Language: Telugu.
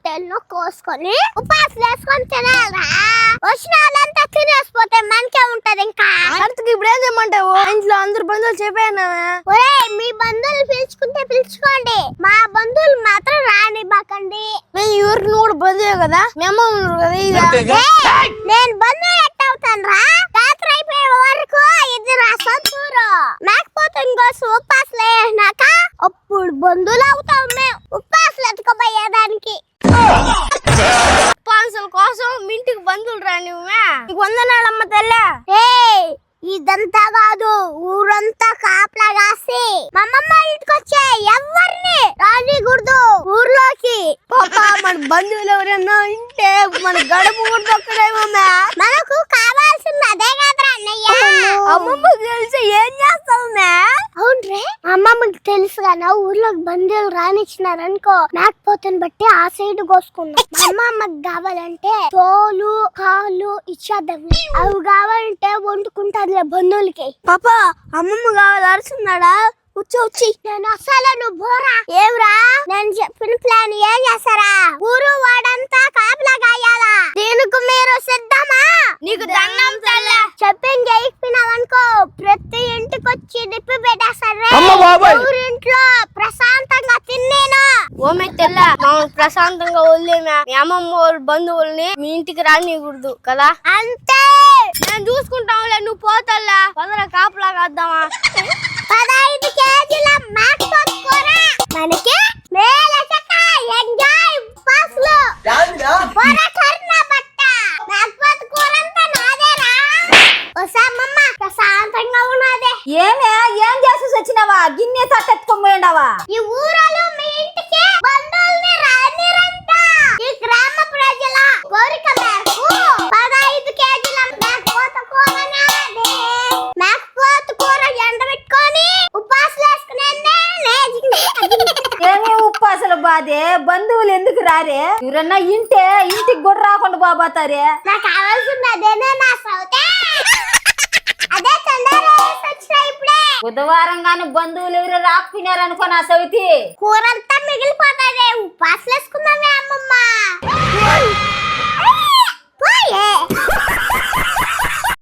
పొట్టేలను కోసుకొని ఉపాసలు వేసుకొని తినాలరా. వచ్చిన వాళ్ళంతా తినేసిపోతే మనకే ఉంటది. ఇంకా ఇప్పుడు ఏం చేయమంటావు? ఇంట్లో అందరు బంధువులు చెప్పాను. ఒరే, మీ బంధువులు పిలుచుకుంటే పిలుచుకోండి, మా బంధువులు మాత్రం రానివ్వకండి. ఈ ఊరికి నువ్వు కూడా బంధువే కదా, మీ అమ్మ కదా. నేను బంధువు ఎట్టవుతాను రా? రాత్రి అయిపోయే వరకు ఇద్దరు సొంతూరు మేకపోతుంది కోసం ఉపాసలు వేసినాక అప్పుడు బంధువులు అవుతాం మేము. ఉపాసలు ఎత్తుకోబోయేదానికి ఉపాసల కోసం మీ ఇంటికి బంధువులు రానివ్వమే. నీకు వందనాలమ్మ తల్లి. ఇదంతా కాదు, ఊరంతా కాపలా కాసి మా అమ్మమ్మ ఇంటికి వచ్చే ఎవరిని రానికూడదు ఊర్లోకి. పాపా, మన బంధువులు ఎవరన్నా ఇంటే మన గడప కూడా దొక్కడేమో. మనకు కావాల్సింది అదే కదరా అన్నయ్య. అమ్మమ్మకి తెలిసి ఏం చేస్తావు? అవునరే, అమ్మమ్మకి తెలుసు కదా ఊర్లోకి బంధువులు రానిచ్చినారనుకో మేకపోతని బట్టి ఆ సైడ్ కోసుకుందాం. మా అమ్మమ్మకి కావాలంటే తోలు కాళ్ళు ఇచ్చేద్దాం. అవి కావాలంటే వండుకుంటారులే బంధువులకి. పాపా, అమ్మమ్మ కావాలి అరుస్తున్నాడా? వచ్చి నేను అసలు నువ్వు బోరా. ఏమిరా, నేను చెప్పిన ప్లాన్ ఏం చేస్తారా? ఊరు వాడంతా కాపలా కాయాలా? దీనికి మీరు సిద్ధమా? నీకు దండం తల్లి. చెప్పింది చేయకపోయినావనుకో ప్రతి ఇంటికి వచ్చి నిప్పి పెట్టేస్తారే. ఊరింట్లో ప్రశాంతంగా తిన్నేను. ఓమే తెల్ల, ప్రశాంతంగా వదిలేమే. మీ అమ్మమ్మ వాళ్ళ బంధువుల్ని మీ ఇంటికి రానికూడదు కదా. అంతే, నేను చూసుకుంటాంలే, నువ్వు పోతల్లా. పదరా, కాపలా కాద్దామా. 15 కేజీల మేకపోతు కూర మనకి మేలచక ఎంజాయ్ పాస్లో కూర కర్ణ బట్ట. మేకపోతు కూర అంతా నాదేరా. ఓసామమ్మ ప్రశాంతంగా ఉన్నదే. ఏం చేసి వచ్చినావా? గిన్నె తట్టెత్తుకోపోయిండావా? ఈ ఊరలు మీ ఇంటికి బంధువుల్ని రానిరంట. ఈ గ్రామ ప్రజల కోరిక మేరకు 15 కేజీల మేకపోతు కూర నాదే. మేకపోతు కూర ఎండబెట్టుకొని ఉపాసలు వేసుకునేందే. ఏమే ఉపాసలు బాధే? బంధువులు ఎందుకు రారే? ఎవరన్నా ఇంటికి కూడా రాకుండా బాబాతారే. నాకు కావాల్సింది అదేనే నా సౌతే. అదే తొందరగా వచ్చినా ఇప్పుడే. బుధవారం గాని బంధువులు ఎవరు రాకపోయినారనుకో నా సవితి కూరంతా మిగిలిపోతాదే. ఉపాసలు వేసుకుందామే అమ్మమ్మ. పోయే